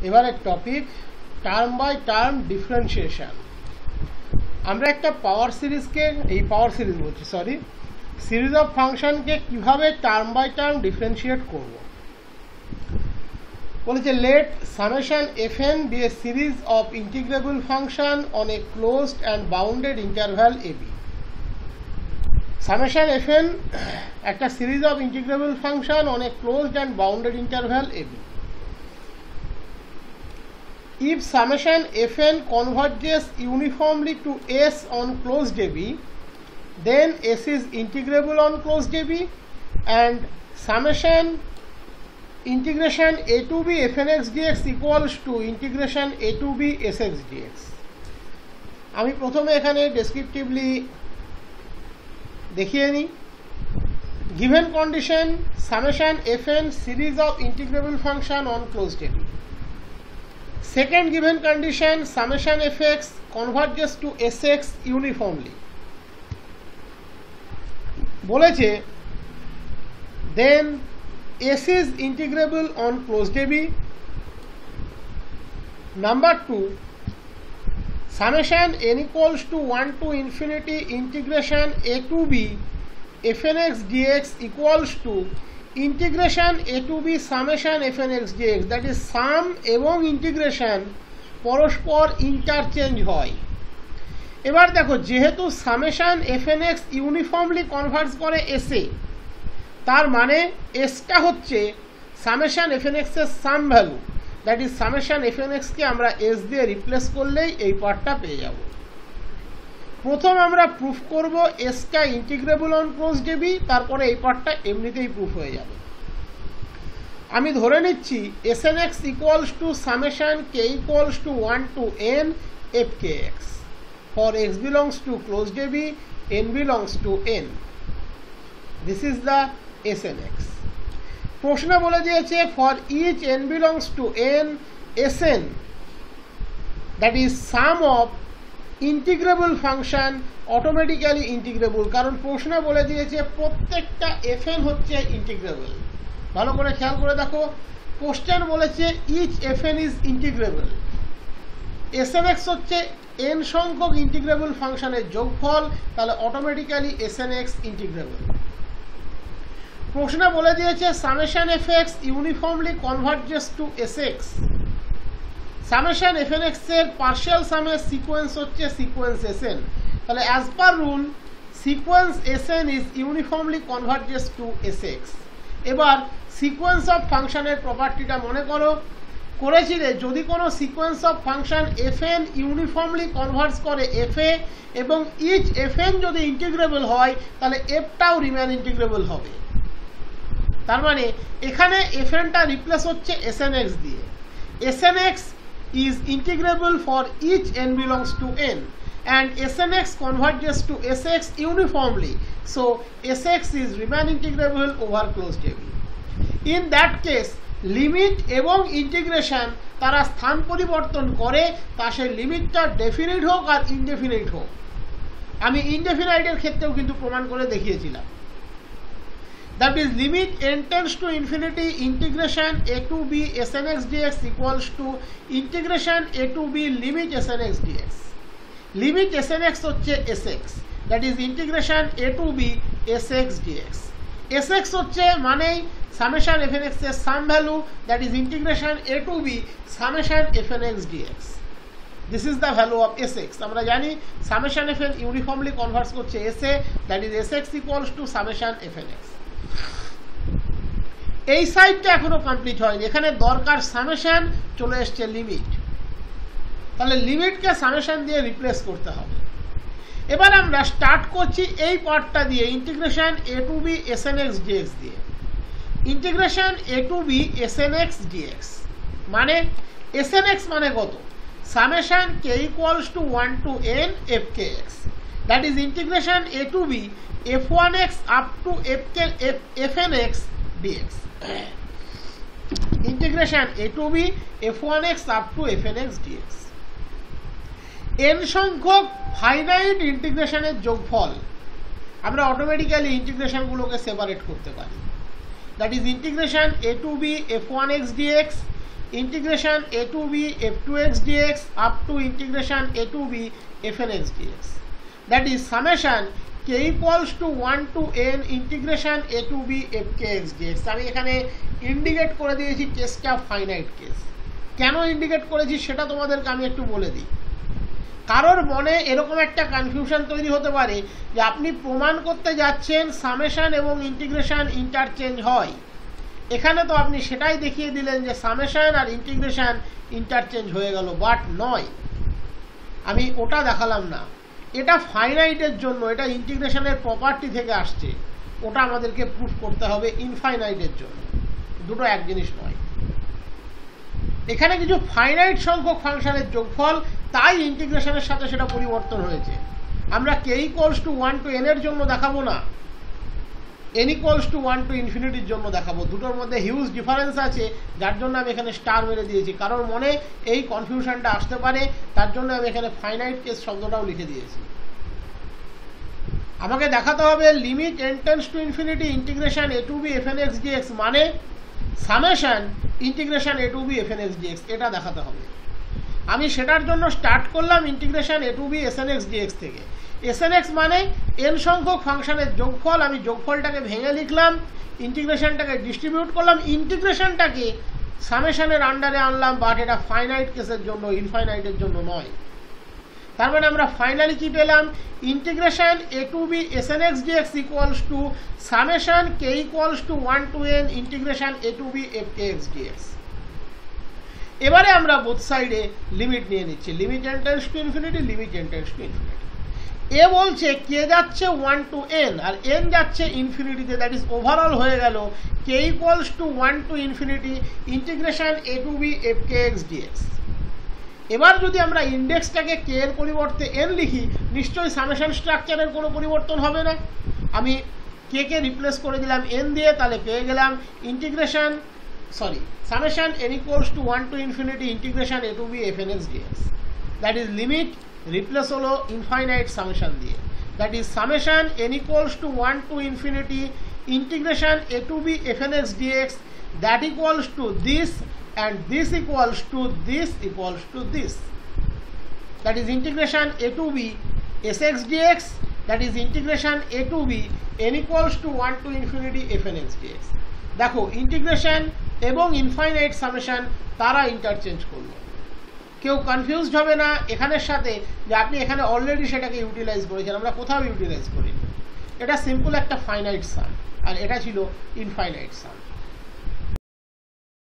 এবারে topic term by term differentiation. আমরা একটা সিরিজ অফ ফাংশনকে কিভাবে টার্ম বাই টার্ম ডিফারেন্সিয়েট করব। বলেছে let summation fn be a series of integrable function on a closed and bounded interval ab। Summation fn একটা series of integrable function on a closed and bounded interval ab. If summation fn converges uniformly to s on closed ab, then s is integrable on closed ab, and summation integration a to b fnx dx equals to integration a to b sx dx. আমি প্রথমে এখানে ডেসক্রিপটিভলি দেখিয়ে নিই। given condition summation fn series of integrable function on closed ab. Second given condition summation fx converges to sx uniformly. বলেছে then s is integrable on closed ab. Number 2, summation n equals to 1 to infinity integration a to b fnx dx equals to integration a to b summation fnx dx, that is sum এবং integration পরস্পর interchange হয়। এবার দেখো যেহেতু summation fnx uniformly converge করে s এ, তার মানে এসটা হচ্ছে সামেশন fnx এর sum value, that is summation fnx কে আমরা s দিয়ে রিপ্লেস করলেই এই পার্টটা পেয়ে যাব। প্রথম আমরা প্রুফ করব এসটা ইন্টিগ্রেবল অন ক্লোজড ab, তারপরে এই পার্টটা এমনিতেই প্রুফ হয়ে যাবে। আমি ধরে নিচ্ছি snx equals to summation k equals to 1 to n fkx for x belongs to closed ab, n belongs to n. This is the snx. প্রশ্ন বলে দিয়েছে for each n belongs to n sn, that is sum of integrable function automatically integrable, কারণ প্রশ্ন বলে দিয়েছে প্রত্যেকটা fn হচ্ছে integrable. ভালো করে খেয়াল করে দেখো, কোশ্চেন বলেছে each fn is integrable, snx হচ্ছে n সংখ্যক ইন্টিগ্রেবল ফাংশনের যোগফল, তাহলে অটোমেটিক্যালি snx ইন্টিগ্রেবল। প্রশ্ন বলে দিয়েছে summation fx uniformly converges to sx। Summation fnx এর পার্শিয়াল সামের সিকোয়েন্স হচ্ছে সিকোয়েন্স sn, তাহলে as per rule sequence sn is uniformly converges to sx। এবার সিকোয়েন্স অফ ফাংশনের প্রপার্টিটা মনে করেছিলে, যদি কোনো sequence of function fn uniformly converge করে fa এবং ইচ fn যদি ইন্টিগ্রেবল হয় তাহলে fটাও রিমেন ইন্টিগ্রেবল হবে। তার মানে এখানে fnটা রিপ্লেস হচ্ছে snx দিয়ে। snx is integrable for each n belongs to n, and snx converges to sx uniformly, so sx is remain integrable over closed ab. In that case limit এবং integration তারা স্থান পরিবর্তন করে, তা সে লিমিটটা ডেফিনিট হোক আর indefinite হোক। আমি ইনডেফিনাইটের ক্ষেত্রেও কিন্তু প্রমাণ করে দেখিয়েছিলাম। That is limit n tends to infinity integration a to b snx dx equals to integration a to b limit snx dx. Limit snx হচ্ছে sx, that is integration a to b sx dx. sx হচ্ছে মানেই summation fnx এর sum value, that is integration a to b summation fnx dx. This is the value of sx. আমরা জানি summation fn uniformly converge করছে sa, that is sx equals to summation fnx. এই সাইডটা এখনো complete হয়নি, এখানে দরকার সামেশন, চলে এসছে লিমিট, তাহলে লিমিটকে সামেশন দিয়ে রিপ্লেস করতে হবে। এবার আমরা স্টার্ট করছি এই পার্টটা দিয়ে integration a to b snx dx দিয়ে। Integration a to b snx dx মানে snx মানে কত, summation k equals to 1 to n fkx, that is integration a to b f1x up to fnx dx, integration a to b f1x up to fnx dx. n সংখ্যক finite ইন্টিগ্রেশনের যোগফল আমরা automatically ইন্টিগ্রেশনগুলোকে separate করতে পারি, that is integration a to b f1x dx integration a to b f2x dx up to integration a to b fnx dx. That is summation k equals to 1 to n integration a to b fkx dx. আমি এখানে indicate করে দিয়েছি কেসটা finite case. কেন indicate করেছি সেটা তোমাদেরকে আমি একটু বলে দিই। কারোর মনে এরকম একটা কনফিউশন তৈরি হতে পারে যে আপনি প্রমাণ করতে যাচ্ছেন সামেশন এবং ইন্টিগ্রেশন ইন্টারচেঞ্জ হয়। এখানে তো আপনি সেটাই দেখিয়ে দিলেন যে সামেশন আর ইন্টিগ্রেশন ইন্টারচেঞ্জ হয়ে গেল, বাট নয়, আমি ওটা দেখালাম না। এটা ফাইনাইটের জন্য, এটা ইন্টিগ্রেশনের প্রপার্টি থেকে আসছে, ওটা আমাদেরকে প্রুফ করতে হবে ইনফাইনাইটের জন্য। দুটো এক জিনিস নয়। এখানে কিছু ফাইনাইট সংখ্যক ফাংশনের যোগফল, তাই ইন্টিগ্রেশনের সাথে সেটা পরিবর্তন হয়েছে। আমরা k equals to 1 to n এর জন্য দেখাবো না, n ইকুয়ালস টু 1 টু ইনফিনিটির জন্য দেখাবো। দুটোর মধ্যে হিউজ ডিফারেন্স আছে, যার জন্য আমি এখানে স্টার মেরে দিয়েছি। কারোর মনে এই কনফিউশনটা আসতে পারে, তার জন্য আমি এখানে ফাইনাইট কেস শব্দটাও লিখে দিয়েছি। আমাকে দেখাতে হবে limit n tends to infinity integration a to b fnx dx মানে summation integration a to b fnx dx, এটা দেখাতে হবে। আমি সেটার জন্য স্টার্ট করলাম integration a to b snx dx থেকে। snx মানে n সংখ্যক ফাংশনের যোগফল। আমি যোগফলটাকে ভেঙে লিখলাম, ইন্টিগ্রেশনটাকে ডিস্ট্রিবিউট করলাম, ইন্টিগ্রেশনটাকে সামেশনের আন্ডারে আনলাম, বাট এটা ফাইনাইট কেসের জন্য, ইনফাইনাইটের জন্য নয়। তার মানে আমরা ফাইনালি কি পেলাম? Integration a to b snx dx equals to summation k equals to 1 to n integration a to b fkx dx। এবারে আমরা বোথ সাইডে লিমিট নিয়ে নিচ্ছি, limit n tends to infinity, limit n tends to infinity. এ বলছে কে যাচ্ছে 1 to n R n যাচ্ছে ইনফিনিটিতে, দ্যাট ইজ ওভারঅল হয়ে গেল k equals to 1 to infinity integration a to b fkx dx। এবার যদি আমরা ইন্ডেক্সটাকে k এর পরিবর্তে n লিখি, নিশ্চয়ই সামেশন স্ট্রাকচারের কোনো পরিবর্তন হবে না। আমি k কে রিপ্লেস করে দিলাম n দিয়ে, তাহলে পেয়ে গেলাম integration summation n equals to 1 to infinity integration a to b fnx dx. That is limit replace হলো infinite summation দিয়ে, that is summation n equals to 1 to infinity integration a to b fnx dx, that equals to this and this equals to this equals to this, that is integration a to b sx dx, that is integration a to b n equals to 1 to infinity fnx dx. দেখো integration এবং infinite summation তারা interchange করলো। কেউ confused হবে না এখানের সাথে যে আপনি এখানে অলরেডি সেটাকে ইউটিলাইজ করেছেন, আমরা কোথাও ইউটিলাইজ করিনি। এটা সিম্পল একটা ফাইনাইট সাম, আর এটা ছিল ইনফাইনাইট সাম।